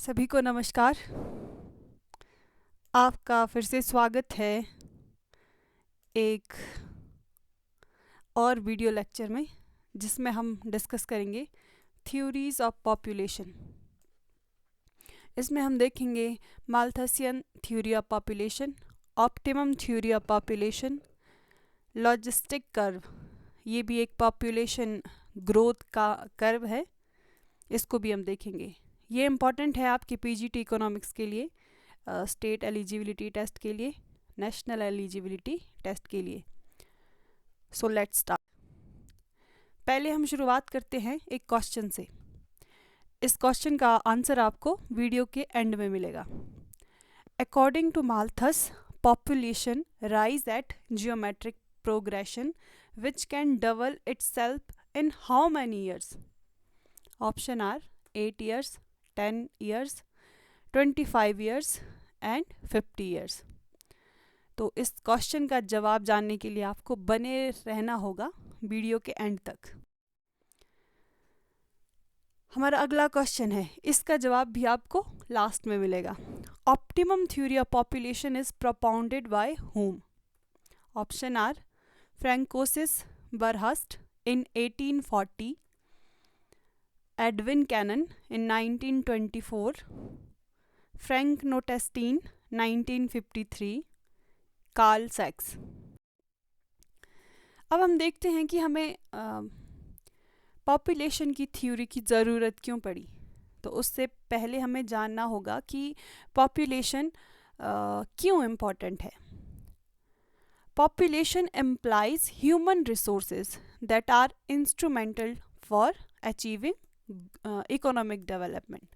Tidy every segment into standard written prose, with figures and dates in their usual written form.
सभी को नमस्कार। आपका फिर से स्वागत है एक और वीडियो लेक्चर में, जिसमें हम डिस्कस करेंगे थ्योरीज ऑफ पॉपुलेशन। इसमें हम देखेंगे Malthusian theory of population, optimum theory of population, logistic curve, ये भी एक पॉपुलेशन ग्रोथ का कर्व है, इसको भी हम देखेंगे। ये इम्पॉर्टेंट है आपके पीजीटी इकोनॉमिक्स के लिए, स्टेट एलिजिबिलिटी टेस्ट के लिए, नेशनल एलिजिबिलिटी टेस्ट के लिए। So let's start. पहले हम शुरुआत करते हैं एक क्वेश्चन से। इस क्वेश्चन का आंसर आपको वीडियो के एंड में मिलेगा। According to Malthus, population rise at geometric progression which can double itself in how many years? Option are 8 years, 10 years, 25 years and 50 years। तो इस क्वेश्चन का जवाब जानने के लिए आपको बने रहना होगा वीडियो के एंड तक। हमारा अगला क्वेश्चन है, इसका जवाब भी आपको लास्ट में मिलेगा। Optimum theory of population is propounded by whom? Option are Francis Burhurst in 1840, Edwin Cannon in 1924, Frank Notestein 1953, Karl Sax. अब हम देखते हैं कि हमें पॉपुलेशन की थ्योरी की ज़रूरत क्यों पड़ी। तो उससे पहले हमें जानना होगा कि पॉपुलेशन क्यों इम्पॉर्टेंट है। Population employs human resources that are instrumental for achieving economic development.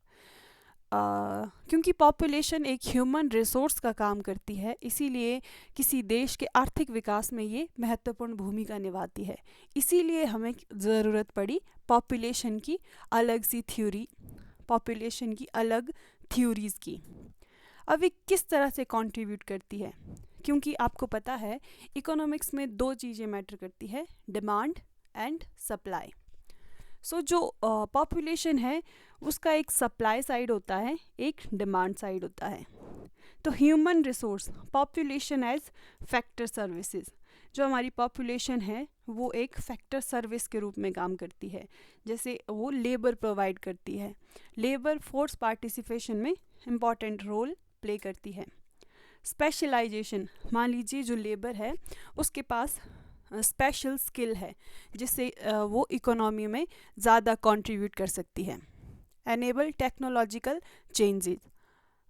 क्योंकि पॉपुलेशन एक ह्यूमन रिसोर्स का काम करती है, इसीलिए किसी देश के आर्थिक विकास में ये महत्वपूर्ण भूमिका निभाती है। इसीलिए हमें ज़रूरत पड़ी पॉपुलेशन की अलग सी थ्योरी, पॉपुलेशन की अलग थ्योरीज़ की। अब ये किस तरह से कंट्रीब्यूट करती है? क्योंकि आपको पता है इकोनॉमिक्स में दो चीज़ें मैटर करती है, डिमांड एंड सप्लाई। सो जो पॉपुलेशन है उसका एक सप्लाई साइड होता है, एक डिमांड साइड होता है। तो human resource, population age factor services, जो हमारी पॉपुलेशन है वो एक फैक्टर सर्विस के रूप में काम करती है। जैसे वो लेबर प्रोवाइड करती है, लेबर फोर्स पार्टिसिपेशन में इम्पॉर्टेंट रोल प्ले करती है। स्पेशलाइजेशन, मान लीजिए जो लेबर है उसके पास स्पेशल स्किल है जिससे वो इकोनॉमी में ज़्यादा कंट्रीब्यूट कर सकती है। Enable technological changes,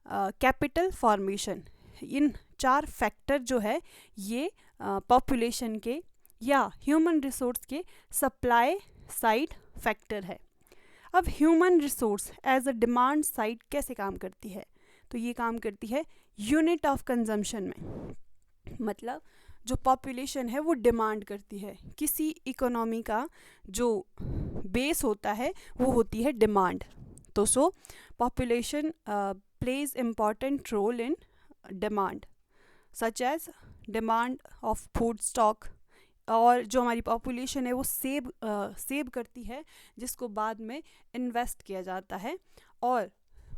capital formation, इन चार फैक्टर जो है ये पॉपुलेशन के या ह्यूमन रिसोर्स के सप्लाई साइड फैक्टर है। अब human resource as a demand side कैसे काम करती है? तो ये काम करती है यूनिट ऑफ कंजम्पशन में। मतलब जो पॉपुलेशन है वो डिमांड करती है, किसी इकोनॉमी का जो बेस होता है वो होती है डिमांड। तो so population plays important role in demand, such as demand of food stock, और जो हमारी पॉपुलेशन है वो सेव करती है जिसको बाद में इन्वेस्ट किया जाता है, और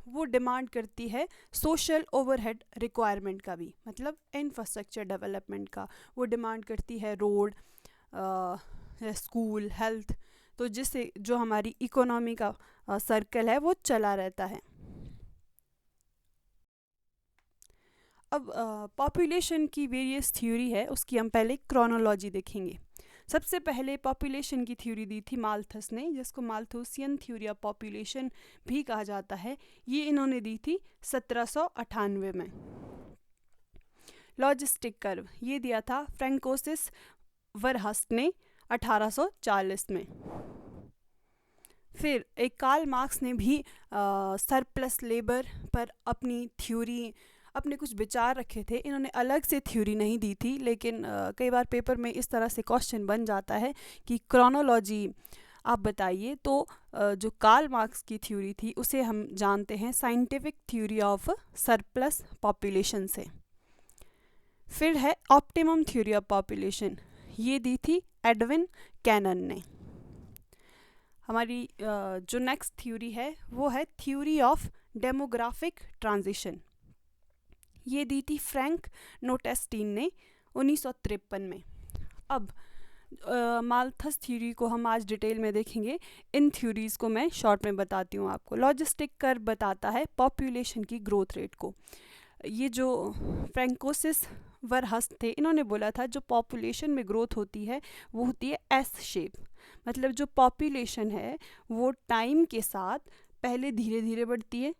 वो डिमांड करती है सोशल ओवरहेड रिक्वायरमेंट का भी, मतलब इंफ्रास्ट्रक्चर डेवलपमेंट का। वो डिमांड करती है रोड, स्कूल, हेल्थ, तो जिससे जो हमारी इकोनॉमी का सर्कल है वो चला रहता है। अब पॉपुलेशन की वेरियस थ्योरी है, उसकी हम पहले क्रोनोलॉजी देखेंगे। सबसे पहले पॉपुलेशन की थ्योरी दी थी माल्थस ने, जिसको माल्थुसियन थ्योरी ऑफ पॉपुलेशन भी कहा जाता है। ये इन्होंने दी थी 1798 में। लॉजिस्टिक कर्व ये दिया था फ्रैंकोसिस बरहस्ट ने 1840 में। फिर एक कार्ल मार्क्स ने भी सरप्लस लेबर पर अपनी थ्योरी, अपने कुछ विचार रखे थे। इन्होंने अलग से थ्योरी नहीं दी थी, लेकिन कई बार पेपर में इस तरह से क्वेश्चन बन जाता है कि क्रोनोलॉजी आप बताइए। तो जो कार्ल मार्क्स की थ्योरी थी उसे हम जानते हैं scientific theory of surplus population से। फिर है ऑप्टिमम थ्योरी ऑफ पॉपुलेशन, ये दी थी एडविन कैनन ने। हमारी जो नेक्स्ट थ्योरी है वो है थ्योरी ऑफ डेमोग्राफिक ट्रांजिशन, ये दी थी फ्रैंक नोटेस्टीन ने 1953 में। अब माल्थस थ्योरी को हम आज डिटेल में देखेंगे। इन थ्योरीज को मैं शॉर्ट में बताती हूँ आपको। लॉजिस्टिक कर्व बताता है पॉपुलेशन की ग्रोथ रेट को। ये जो फ्रैंकोसिस वरहस्ट थे, इन्होंने बोला था जो पॉपुलेशन में ग्रोथ होती है वो होती है एस शेप, मतलब जो पॉपुलेशन है वो टाइम के साथ पहले धीरे धीरे बढ़ती है,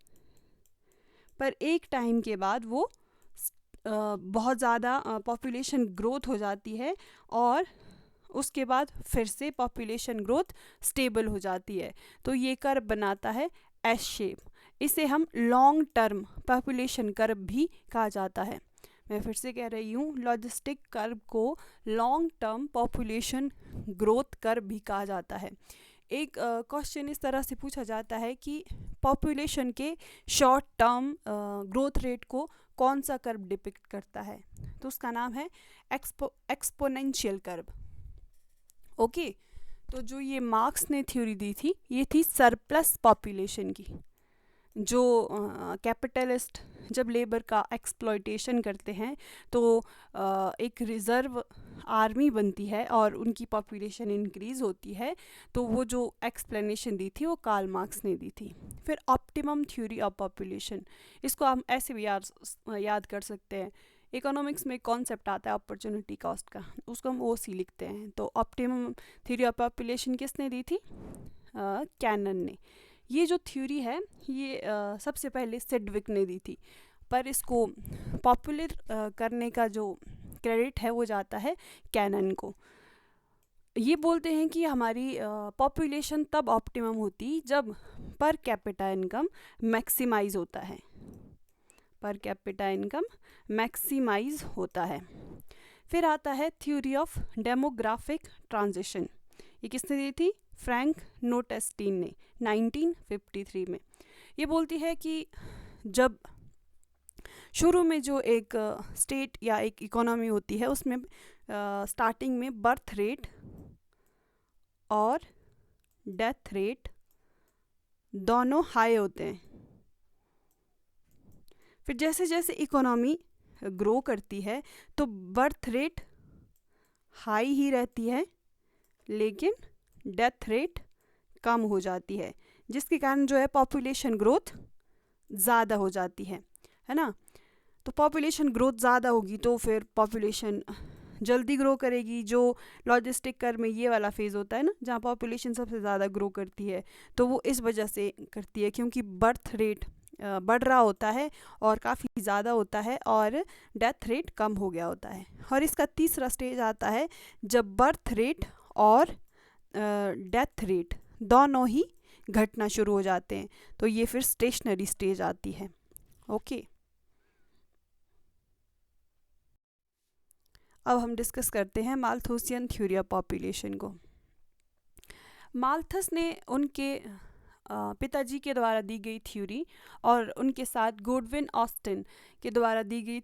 पर एक टाइम के बाद वो बहुत ज़्यादा पॉपुलेशन ग्रोथ हो जाती है और उसके बाद फिर से पॉपुलेशन ग्रोथ स्टेबल हो जाती है। तो ये कर्व बनाता है एस शेप। इसे हम लॉन्ग टर्म पॉपुलेशन कर्व भी कहा जाता है। मैं फिर से कह रही हूँ, लॉजिस्टिक कर्व को long term population growth curve भी कहा जाता है। एक क्वेश्चन इस तरह से पूछा जाता है कि पॉपुलेशन के शॉर्ट टर्म ग्रोथ रेट को कौन सा कर्व डिपिक्ट करता है, तो उसका नाम है एक्सपोनेंशियल कर्व। ओके, तो जो ये मार्क्स ने थ्योरी दी थी, ये थी सरप्लस पॉपुलेशन की। जो कैपिटलिस्ट जब लेबर का एक्सप्लॉयटेशन करते हैं तो एक रिज़र्व आर्मी बनती है और उनकी पॉपुलेशन इंक्रीज़ होती है। तो वो जो एक्सप्लेनेशन दी थी वो कार्ल मार्क्स ने दी थी। फिर ऑप्टिमम थ्योरी ऑफ पॉपुलेशन, इसको हम ऐसे भी याद कर सकते हैं। इकोनॉमिक्स में कॉन्सेप्ट आता है अपॉर्चुनिटी कॉस्ट का, उसको हम ओसी लिखते हैं। तो ऑप्टिमम थ्योरी ऑफ पॉपुलेशन किसने दी थी? कैनन ने। ये जो थ्योरी है ये सबसे पहले सेडविक ने दी थी, पर इसको पॉपुलर करने का जो क्रेडिट है वो जाता है कैनन को। ये बोलते हैं कि हमारी पॉपुलेशन तब ऑप्टिमम होती जब पर कैपिटा इनकम मैक्सिमाइज होता है, पर कैपिटा इनकम मैक्सिमाइज होता है। फिर आता है थ्योरी ऑफ डेमोग्राफिक ट्रांजिशन, ये किसने दी थी? फ्रैंक नोटेस्टीन ने 1953 में। ये बोलती है कि जब शुरू में जो एक स्टेट या एक इकोनॉमी होती है उसमें स्टार्टिंग में बर्थ रेट और डेथ रेट दोनों हाई होते हैं। फिर जैसे जैसे इकोनॉमी ग्रो करती है तो बर्थ रेट हाई ही रहती है लेकिन डेथ रेट कम हो जाती है, जिसके कारण जो है पॉपुलेशन ग्रोथ ज़्यादा हो जाती है ना। तो पॉपुलेशन ग्रोथ ज़्यादा होगी तो फिर पॉपुलेशन जल्दी ग्रो करेगी। जो लॉजिस्टिक कर्व में ये वाला फेज़ होता है ना, जहाँ पॉपुलेशन सबसे ज़्यादा ग्रो करती है, तो वो इस वजह से करती है क्योंकि बर्थ रेट बढ़ रहा होता है और काफ़ी ज़्यादा होता है और डेथ रेट कम हो गया होता है। और इसका तीसरा स्टेज आता है जब बर्थ रेट और डेथ रेट दोनों ही घटना शुरू हो जाते हैं, तो ये फिर स्टेशनरी स्टेज आती है। ओके, अब हम डिस्कस करते हैं माल्थुसियन थ्योरी ऑफ पॉपुलेशन को। माल्थस ने उनके पिताजी के द्वारा दी गई थ्योरी और उनके साथ गुडविन ऑस्टिन के द्वारा दी गई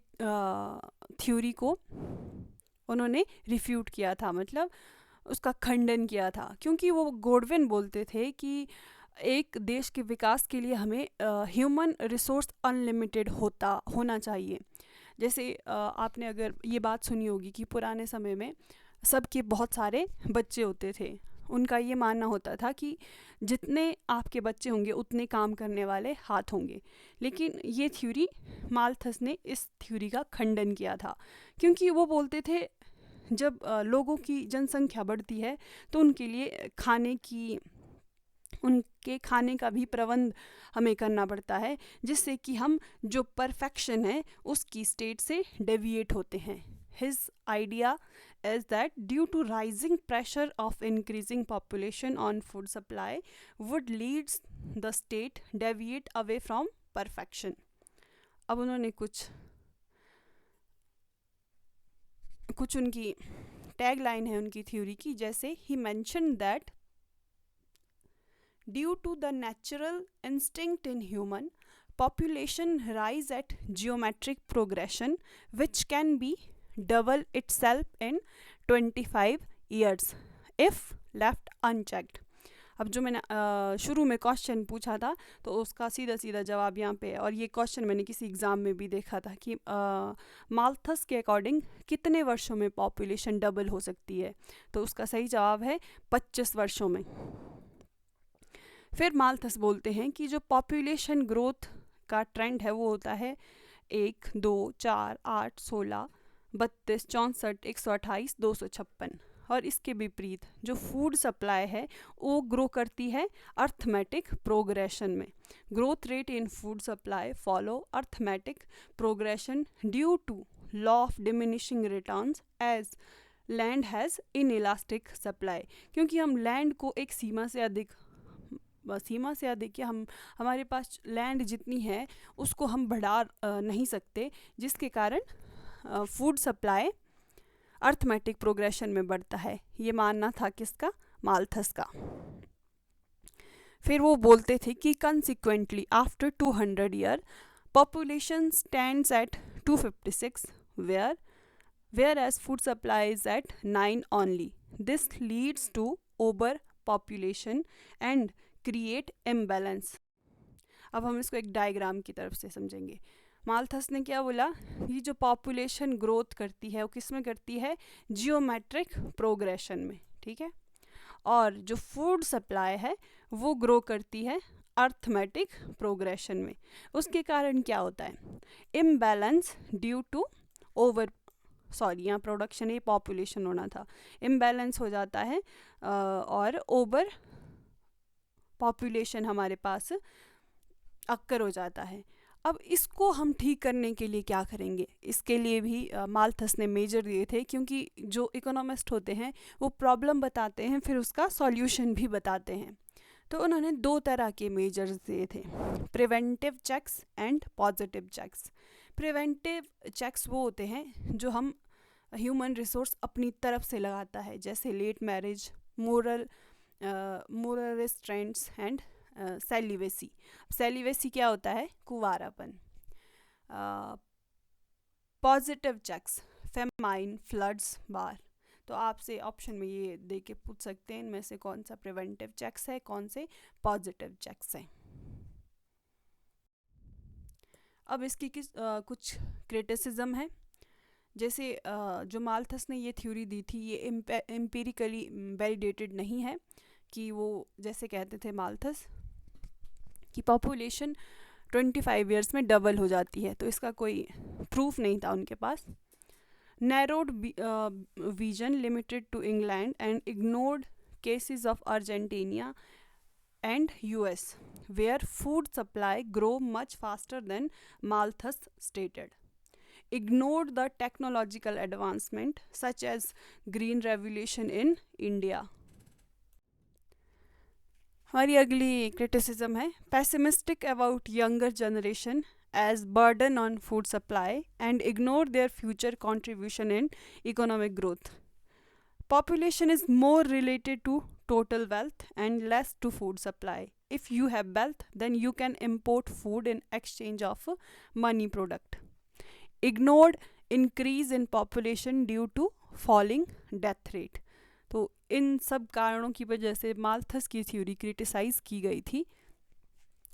थ्योरी को उन्होंने रिफ्यूट किया था, मतलब उसका खंडन किया था। क्योंकि वो गुडविन बोलते थे कि एक देश के विकास के लिए हमें ह्यूमन रिसोर्स अनलिमिटेड होना चाहिए। जैसे आपने अगर ये बात सुनी होगी कि पुराने समय में सबके बहुत सारे बच्चे होते थे। उनका ये मानना होता था कि जितने आपके बच्चे होंगे उतने काम करने वाले हाथ होंगे। लेकिन ये थ्योरी, माल्थस ने इस थ्योरी का खंडन किया था, क्योंकि वो बोलते थे जब लोगों की जनसंख्या बढ़ती है तो उनके खाने का भी प्रबंध हमें करना पड़ता है, जिससे कि हम जो परफेक्शन है उसकी स्टेट से डेविएट होते हैं। His idea is that due to rising pressure of increasing population on food supply would lead the state deviate away from perfection. अब उन्होंने कुछ उनकी टैग लाइन है उनकी थ्योरी की, जैसे he mentioned that due to the natural instinct in human population rise at geometric progression which can be double itself in 25 years if left unchecked. अब जो मैंने शुरू में क्वेश्चन पूछा था तो उसका सीधा सीधा जवाब यहाँ पे है, और ये क्वेश्चन मैंने किसी एग्ज़ाम में भी देखा था कि माल्थस के अकॉर्डिंग कितने वर्षों में पॉपुलेशन डबल हो सकती है, तो उसका सही जवाब है 25 वर्षों में। फिर माल्थस बोलते हैं कि जो पॉपुलेशन ग्रोथ का ट्रेंड है वो होता है 1, 2, 4, 8, 16, 32, 64, 128, 256, और इसके विपरीत जो फूड सप्लाई है वो ग्रो करती है अर्थमेटिक प्रोग्रेशन में। Growth rate in food supply follow arithmetic progression due to law of diminishing returns as land has inelastic supply, क्योंकि हम लैंड को एक सीमा से अधिक या हमारे पास लैंड जितनी है उसको हम बढ़ा नहीं सकते, जिसके कारण फूड सप्लाई अर्थमेटिक प्रोग्रेशन में बढ़ता है। ये मानना था किसका? माल्थस का। फिर वो बोलते थे कि consequently after 200 year population stands at 256 whereas food supply is at 9 only. This leads to overpopulation and create imbalance. अब हम इसको एक डायग्राम की तरफ से समझेंगे। माल्थस ने क्या बोला, ये जो पॉपुलेशन ग्रोथ करती है वो किस में करती है? जियोमेट्रिक प्रोग्रेशन में, ठीक है। और जो फूड सप्लाई है वो ग्रो करती है अर्थमेटिक प्रोग्रेशन में। उसके कारण क्या होता है? इम्बैलेंस ड्यू टू यहाँ प्रोडक्शन ये पॉपुलेशन होना था, इम्बैलेंस हो जाता है और ओवर पॉपुलेशन हमारे पास अक्कर हो जाता है। अब इसको हम ठीक करने के लिए क्या करेंगे? इसके लिए भी माल्थस ने मेजर दिए थे, क्योंकि जो इकोनॉमिस्ट होते हैं वो प्रॉब्लम बताते हैं फिर उसका सॉल्यूशन भी बताते हैं। तो उन्होंने 2 तरह के मेजर्स दिए थे, preventive checks and positive checks. Preventive checks वो होते हैं जो हम ह्यूमन रिसोर्स अपनी तरफ से लगाता है, जैसे late marriage, moral restraints and celibacy. Celibacy क्या होता है? कुंवारापन। Positive checks, famine, floods, war. तो आपसे ऑप्शन में ये दे के पूछ सकते हैं इनमें से कौन सा प्रिवेंटिव चेक्स है, कौन से पॉजिटिव चेक्स हैं। अब इसकी कुछ क्रिटिसिज्म है। जैसे जो माल्थस ने ये थ्योरी दी थी ये एम्पिरिकली वैलिडेटेड नहीं है, कि वो जैसे कहते थे माल्थस कि पॉपुलेशन 25 ईयर्स में डबल हो जाती है, तो इसका कोई प्रूफ नहीं था उनके पास। Narrowed vision limited to England and ignored cases of Argentina and US where food supply grow much faster than Malthus stated. Ignored the technological advancement such as green revolution in India. हमारी अगली criticism है pessimistic about younger generation as burden on food supply and ignore their future contribution in economic growth. Population is more related to total wealth and less to food supply. If you have wealth, then you can import food in exchange of money product. Ignored increase in population due to falling death rate. तो इन सब कारणों की वजह से Malthus की theory criticise की गई थी,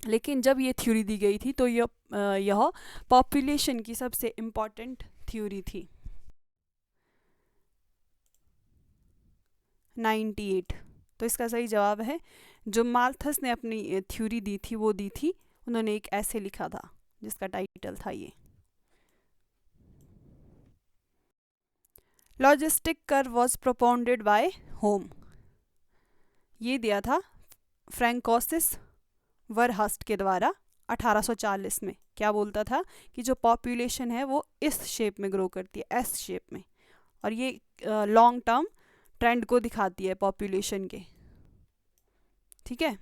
लेकिन जब ये थ्योरी दी गई थी तो यह पॉपुलेशन की सबसे इम्पॉर्टेंट थ्योरी थी। 98। तो इसका सही जवाब है जो माल्थस ने अपनी थ्योरी दी थी वो दी थी, उन्होंने एक ऐसे लिखा था जिसका टाइटल था ये logistic curve was propounded bye home. ये दिया था फ्रैंकोसिस वरहस्ट के द्वारा 1840 में। क्या बोलता था कि जो पॉपुलेशन है वो इस शेप में ग्रो करती है, एस शेप में, और ये लॉन्ग टर्म ट्रेंड को दिखाती है पॉपुलेशन के, ठीक है।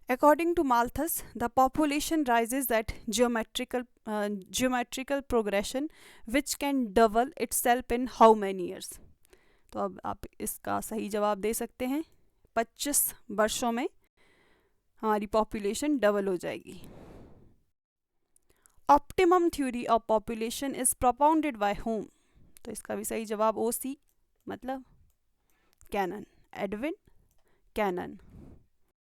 According to Malthus, the population rises at geometrical progression which can double itself in how many years? तो अब आप इसका सही जवाब दे सकते हैं, 25 वर्षों में हमारी पॉपुलेशन डबल हो जाएगी। Optimum theory of population is propounded bye home. तो इसका भी सही जवाब OC, मतलब कैनन, एडविन कैनन।